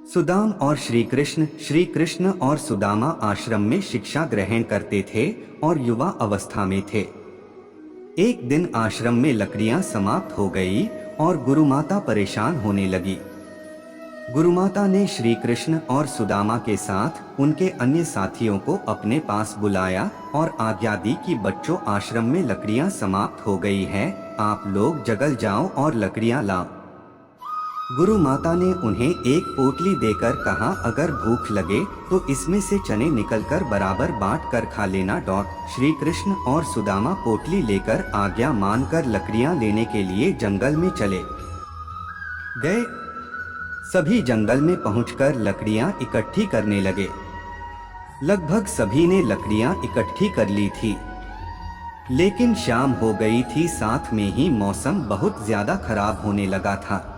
सुदाम और श्री कृष्ण और सुदामा आश्रम में शिक्षा ग्रहण करते थे और युवा अवस्था में थे। एक दिन आश्रम में लकड़ियां समाप्त हो गई और गुरुमाता परेशान होने लगी। गुरुमाता ने श्री कृष्ण और सुदामा के साथ उनके अन्य साथियों को अपने पास बुलाया और आज्ञा दी कि बच्चों, आश्रम में लकड़ियां समाप्त हो गई है, आप लोग जगल जाओ और लकड़ियां लाओ। गुरु माता ने उन्हें एक पोटली देकर कहा, अगर भूख लगे तो इसमें से चने निकलकर बराबर बांट कर खा लेना। श्री कृष्ण और सुदामा पोटली लेकर आज्ञा मानकर लकड़ियां लेने के लिए जंगल में चले गए। सभी जंगल में पहुंचकर लकड़ियां इकट्ठी करने लगे। लगभग सभी ने लकड़ियां इकट्ठी कर ली थी, लेकिन शाम हो गई थी, साथ में ही मौसम बहुत ज्यादा खराब होने लगा था।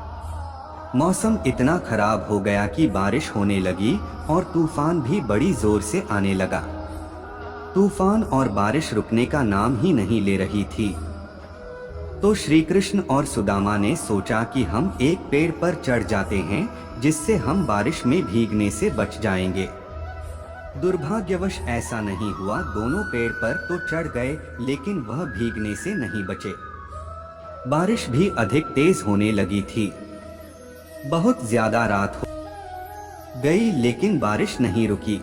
मौसम इतना खराब हो गया कि बारिश होने लगी और तूफान भी बड़ी जोर से आने लगा। तूफान और बारिश रुकने का नाम ही नहीं ले रही थी। तो श्री कृष्ण और सुदामा ने सोचा कि हम एक पेड़ पर चढ़ जाते हैं, जिससे हम बारिश में भीगने से बच जाएंगे। दुर्भाग्यवश ऐसा नहीं हुआ। दोनों पेड़ पर तो चढ़ गए, लेकिन वह भीगने से नहीं बचे। बारिश भी अधिक तेज होने लगी थी। बहुत ज्यादा रात हो गई, लेकिन बारिश नहीं रुकी।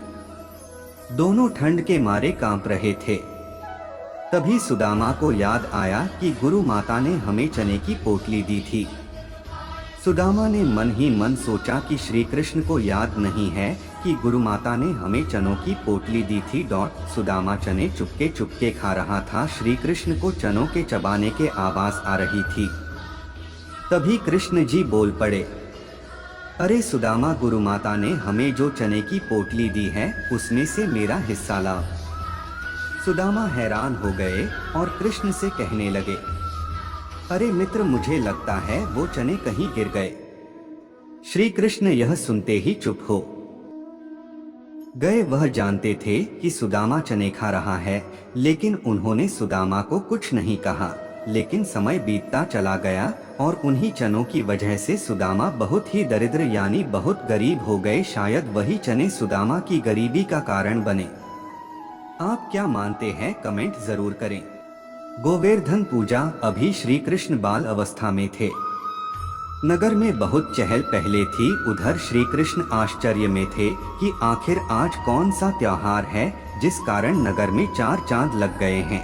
दोनों ठंड के मारे कांप रहे थे। तभी सुदामा को याद आया कि गुरु माता ने हमें चने की पोटली दी थी। सुदामा ने मन ही मन सोचा कि श्री कृष्ण को याद नहीं है कि गुरु माता ने हमें चनों की पोटली दी थी। सुदामा चने चुपके चुपके खा रहा था। श्री कृष्ण को चनों के चबाने के आवाज आ रही थी। तभी कृष्ण जी बोल पड़े, अरे सुदामा, गुरु माता ने हमें जो चने की पोटली दी है उसमें से मेरा हिस्सा लाओ। सुदामा हैरान हो गए और कृष्ण से कहने लगे, अरे मित्र, मुझे लगता है वो चने कहीं गिर गए। श्री कृष्ण यह सुनते ही चुप हो गए। वह जानते थे कि सुदामा चने खा रहा है, लेकिन उन्होंने सुदामा को कुछ नहीं कहा। लेकिन समय बीतता चला गया और उन्हीं चनों की वजह से सुदामा बहुत ही दरिद्र यानी बहुत गरीब हो गए। शायद वही चने सुदामा की गरीबी का कारण बने। आप क्या मानते हैं? कमेंट जरूर करें। गोवर्धन पूजा। अभी श्री कृष्ण बाल अवस्था में थे। नगर में बहुत चहल पहले थी। उधर श्री कृष्ण आश्चर्य में थे कि आखिर आज कौन सा त्योहार है जिस कारण नगर में 4 चांद लग गए हैं।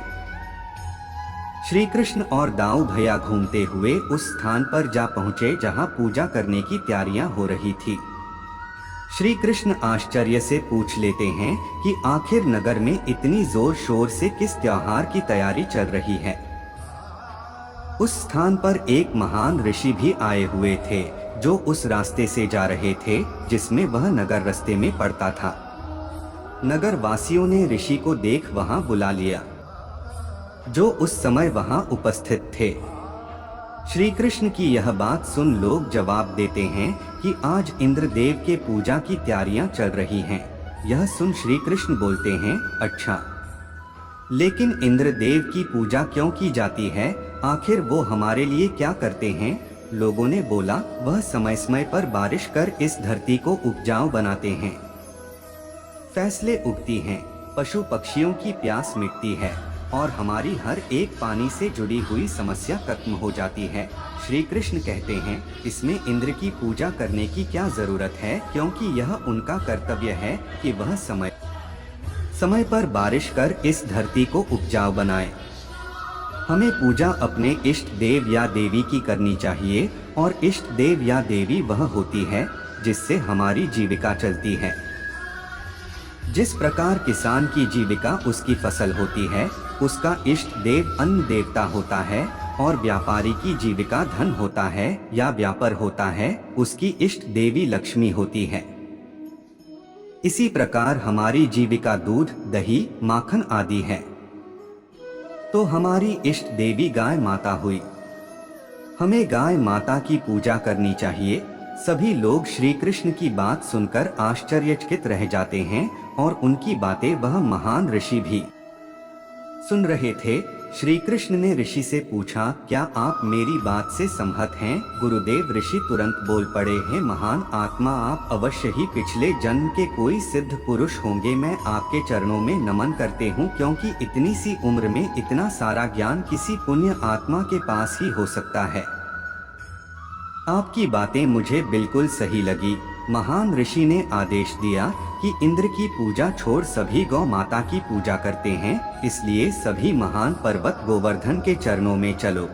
श्री कृष्ण और दाऊ भैया घूमते हुए उस स्थान पर जा पहुँचे जहाँ पूजा करने की तैयारियां हो रही थी। श्री कृष्ण आश्चर्य से पूछ लेते हैं कि आखिर नगर में इतनी जोर शोर से किस त्योहार की तैयारी चल रही है। उस स्थान पर एक महान ऋषि भी आए हुए थे, जो उस रास्ते से जा रहे थे जिसमें वह नगर रास्ते में पड़ता था। नगर वासियों ने ऋषि को देख वहां बुला लिया, जो उस समय वहां उपस्थित थे। श्री कृष्ण की यह बात सुन लोग जवाब देते हैं कि आज इंद्रदेव के पूजा की तैयारियां चल रही हैं। यह सुन श्री कृष्ण बोलते हैं, अच्छा, लेकिन इंद्रदेव की पूजा क्यों की जाती है? आखिर वो हमारे लिए क्या करते हैं? लोगों ने बोला, वह समय समय पर बारिश कर इस धरती को उपजाऊ बनाते हैं, फसलें उगती हैं, पशु पक्षियों की प्यास मिटती है और हमारी हर एक पानी से जुड़ी हुई समस्या खत्म हो जाती है। श्री कृष्ण कहते हैं, इसमें इंद्र की पूजा करने की क्या जरूरत है, क्योंकि यह उनका कर्तव्य है कि वह समय समय पर बारिश कर इस धरती को उपजाऊ बनाए। हमें पूजा अपने इष्ट देव या देवी की करनी चाहिए और इष्ट देव या देवी वह होती है जिससे हमारी जीविका चलती है। जिस प्रकार किसान की जीविका उसकी फसल होती है, उसका इष्ट देव अन्न देवता होता है, और व्यापारी की जीविका धन होता है या व्यापार होता है, उसकी इष्ट देवी लक्ष्मी होती है। इसी प्रकार हमारी जीविका दूध, दही, माखन आदि है। तो हमारी इष्ट देवी गाय माता हुई। हमें गाय माता की पूजा करनी चाहिए। सभी लोग श्री कृष्ण की बात सुनकर आश्चर्यचकित रह जाते हैं और उनकी बातें वह महान ऋषि भी सुन रहे थे। श्री कृष्ण ने ऋषि से पूछा, क्या आप मेरी बात से सहमत हैं? गुरुदेव ऋषि तुरंत बोल पड़े, हैं महान आत्मा, आप अवश्य ही पिछले जन्म के कोई सिद्ध पुरुष होंगे। मैं आपके चरणों में नमन करते हूँ, क्योंकि इतनी सी उम्र में इतना सारा ज्ञान किसी पुण्य आत्मा के पास ही हो सकता है। आपकी बातें मुझे बिल्कुल सही लगी। महान ऋषि ने आदेश दिया कि इंद्र की पूजा छोड़ सभी गौ माता की पूजा करते हैं, इसलिए सभी महान पर्वत गोवर्धन के चरणों में चलो,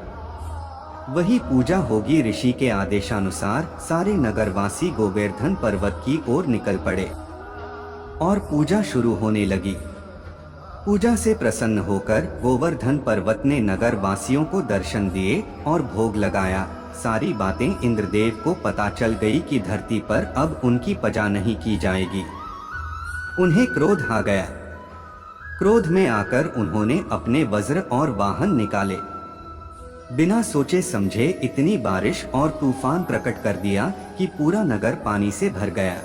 वही पूजा होगी। ऋषि के आदेशानुसार सारे नगरवासी गोवर्धन पर्वत की ओर निकल पड़े और पूजा शुरू होने लगी। पूजा से प्रसन्न होकर गोवर्धन पर्वत ने नगर वासियों को दर्शन दिए और भोग लगाया। सारी बातें इंद्रदेव को पता चल गई कि धरती पर अब उनकी प्रजा नहीं की जाएगी। उन्हें क्रोध आ गया। क्रोध में आकर उन्होंने अपने वज्र और वाहन निकाले। बिना सोचे समझे इतनी बारिश और तूफान प्रकट कर दिया कि पूरा नगर पानी से भर गया।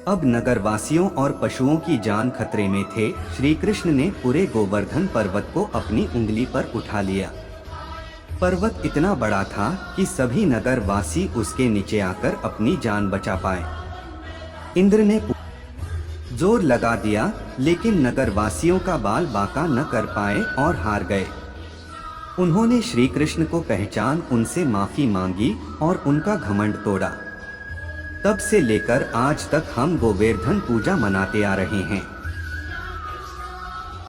अब नगरवासियों और पशुओं की जान खतरे में थे। श्री कृष्ण ने पूरे गोवर्धन पर्वत को अपनी उंगली पर उठा लिया। पर्वत इतना बड़ा था कि सभी नगरवासी उसके नीचे आकर अपनी जान बचा पाए। इंद्र ने जोर लगा दिया, लेकिन नगरवासियों का बाल बांका न कर पाए और हार गए। उन्होंने श्री कृष्ण को पहचान उनसे माफी मांगी और उनका घमंड तोड़ा। तब से लेकर आज तक हम गोवर्धन पूजा मनाते आ रहे हैं।